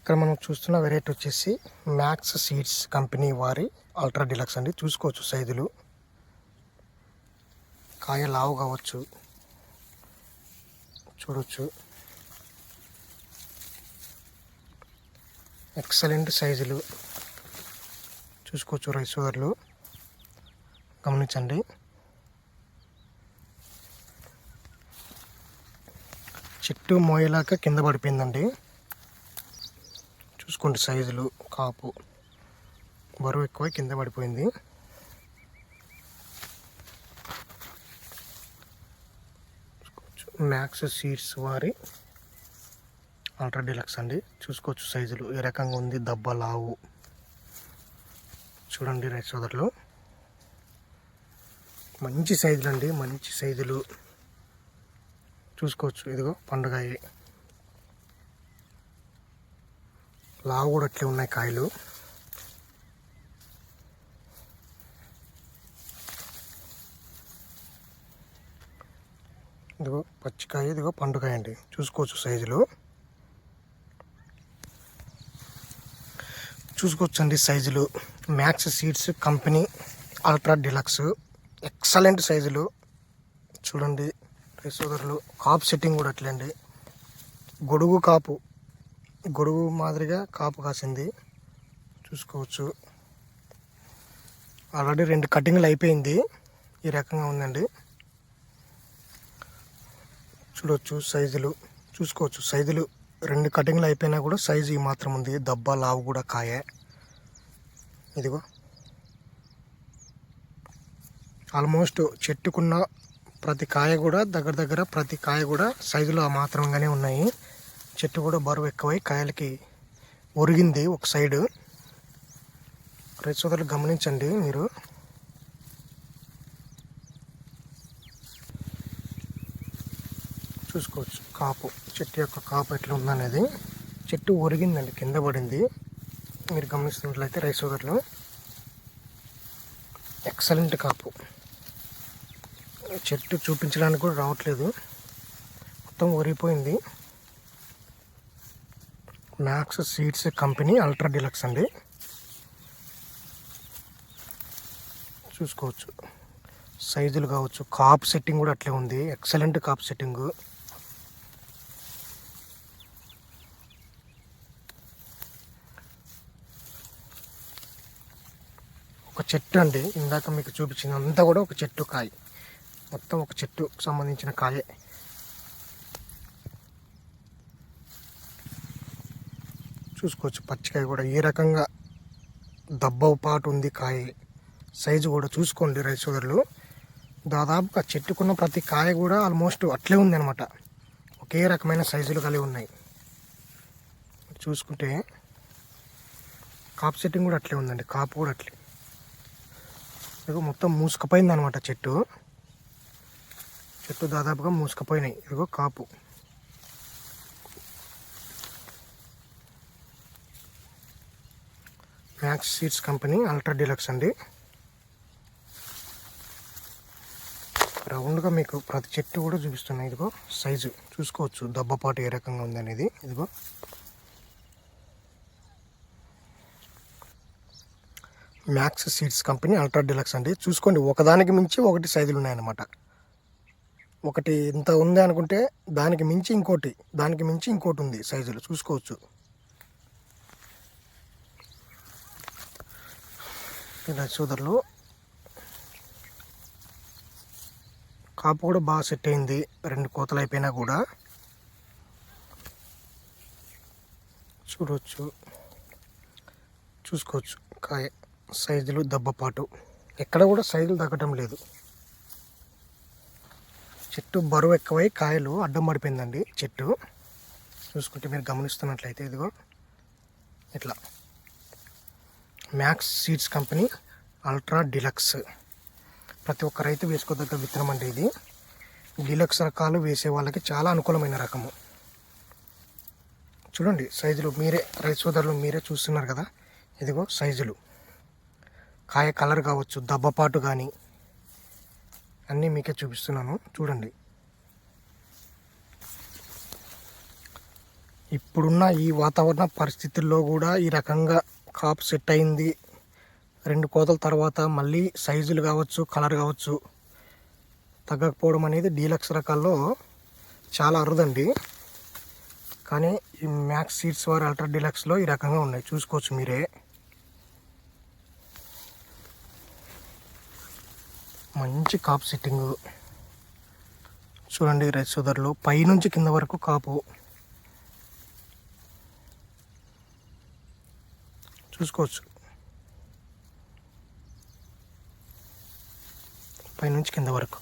ఇక్కడ మనం చూస్తున్న వెరైటీ వచ్చేసి మ్యాక్స్ సీడ్స్ కంపెనీ వారి అల్ట్రా డిలక్స్ అండి. చూసుకోవచ్చు సైజులు, కాయ లావు కావచ్చు, చూడొచ్చు. ఎక్సలెంట్ సైజులు చూసుకోవచ్చు. రైస్ సోదరులు గమనించండి. చెట్టు మోయలాక కింద పడిపోయిందండి. చూసుకోండి సైజులు, కాపు బరువు ఎక్కువ కింద పడిపోయింది. మ్యాక్స్ సీడ్స్ వారి అల్ట్రా డిలక్స్ అండి. చూసుకోవచ్చు సైజులు ఏ రకంగా ఉంది. దబ్బ లావు చూడండి రైతు సోదరులు, మంచి సైజులు అండి, మంచి సైజులు చూసుకోవచ్చు. ఇదిగో పండుగ లావు కూడా అట్లే ఉన్నాయి కాయలు. ఇదిగో పచ్చికాయ, ఇదిగో పండుగ అండి. చూసుకోవచ్చు సైజులు, చూసుకోవచ్చు అండి సైజులు. Max Seeds company Ultra deluxe excellent సైజులు చూడండి సోదరులు. కాపు సెట్టింగ్ కూడా అట్లే అండి. గొడుగు కాపు, గొడుగు మాదిరిగా కాపు కాసింది చూసుకోవచ్చు. ఆల్రెడీ 2 కటింగ్లు అయిపోయింది. ఈ రకంగా ఉందండి. చూడవచ్చు సైజులు, చూసుకోవచ్చు సైజులు. 2 కటింగ్లు అయిపోయినా కూడా సైజు ఈ మాత్రం ఉంది. దబ్బ లావు కూడా కాయ. ఇదిగో ఆల్మోస్ట్ చెట్టుకున్న ప్రతి కాయ కూడా దగ్గర ప్రతి కాయ కూడా సైజులో ఆ మాత్రంగానే ఉన్నాయి. చెట్టు కూడా బరువు ఎక్కువై కాయలకి ఒరిగింది ఒక సైడు. రైతు సోదరులు గమనించండి మీరు. చూసుకోవచ్చు కాపు, చెట్టు యొక్క కాపు ఎట్లా ఉందనేది. చెట్టు ఒరిగిందండి, కింద పడింది. మీరు గమనిస్తున్నట్లయితే రైతు సోదరులు ఎక్సలెంట్ కాపు. చెట్టు చూపించడానికి కూడా రావట్లేదు, మొత్తం ఒరిగిపోయింది. Max Seeds company Ultra Deluxe అండి. చూసుకోవచ్చు సైజులు కావచ్చు. కాపు సెట్టింగ్ కూడా అట్లే ఉంది, ఎక్సలెంట్ కాపు సెట్టింగు. ఒక చెట్టు అండి, ఇందాక మీకు చూపించిందంతా కూడా ఒక చెట్టు కాయ, మొత్తం ఒక చెట్టుకు సంబంధించిన కాయే. చూసుకోవచ్చు పచ్చికాయ కూడా ఏ రకంగా దబ్బవు పాటు ఉంది కాయ. సైజు కూడా చూసుకోండి రైతు సోదరులు. దాదాపుగా చెట్టుకున్న ప్రతి కాయ కూడా ఆల్మోస్ట్ అట్లే ఉంది అనమాట. ఒకే రకమైన సైజులు కలిగి ఉన్నాయి. చూసుకుంటే కాపు సెట్టింగ్ కూడా అట్లే ఉందండి, కాపు కూడా అట్లే. ఇదిగో మొత్తం మూసుకుపోయింది అనమాట చెట్టు దాదాపుగా మూసుకుపోయినాయి. ఇదిగో కాపు. Max Seeds company Ultra Deluxe అండి. రౌండ్గా మీకు ప్రతి చెట్టు కూడా చూపిస్తున్నాయి. ఇదిగో సైజు చూసుకోవచ్చు, దబ్బపాటు ఏ రకంగా ఉంది అనేది. ఇదిగో max Seeds company Ultra Deluxe అండి. చూసుకోండి, ఒకదానికి మించి ఒకటి సైజులు ఉన్నాయన్నమాట. ఒకటి ఇంత ఉంది అనుకుంటే దానికి మించి ఇంకోటి, దానికి మించి ఇంకోటి ఉంది సైజులు చూసుకోవచ్చు. సోదరులు కాపు కూడా బాగా సెట్ అయింది. 2 కోతలు అయిపోయినా కూడా చూసుకోవచ్చు కాయ సైజులు, దబ్బపాటు ఎక్కడ కూడా సైజులు తగ్గటం లేదు. చెట్టు బరువు ఎక్కువై కాయలు అడ్డం పడిపోయిందండి చెట్టు. చూసుకుంటే మీరు గమనిస్తున్నట్లయితే ఇదిగో ఇట్లా. Max Seeds company Ultra deluxe ప్రతి ఒక్క రైతు వేసుకోదగ్గ విత్తనం అండి ఇది. డిలక్స్ రకాలు వేసే వాళ్ళకి చాలా అనుకూలమైన రకము. చూడండి సైజులు, మీరే రైతు సోదరులు మీరే చూస్తున్నారు కదా. ఇదిగో సైజులు, కాయ కలర్ కావచ్చు, దబ్బపాటు కానీ అన్నీ మీకే చూపిస్తున్నాను చూడండి. ఇప్పుడున్న ఈ వాతావరణ పరిస్థితుల్లో కూడా ఈ రకంగా కాపు సెట్ అయింది. 2 కోతల తర్వాత మళ్ళీ సైజులు కావచ్చు, కలర్ కావచ్చు తగ్గకపోవడం అనేది డీలక్స్ రకాల్లో చాలా అరుదండి. కానీ ఈ మ్యాక్స్ సీడ్స్ వారి అల్ట్రా డీలక్స్లో ఈ రకంగా ఉన్నాయి, చూసుకోవచ్చు మీరే. మంచి కాపు సెట్టింగు చూడండి రైతు సోదరులు, పైనుంచి కింద వరకు కాపు చూసుకోవచ్చు. పైనుంచి కింద వరకు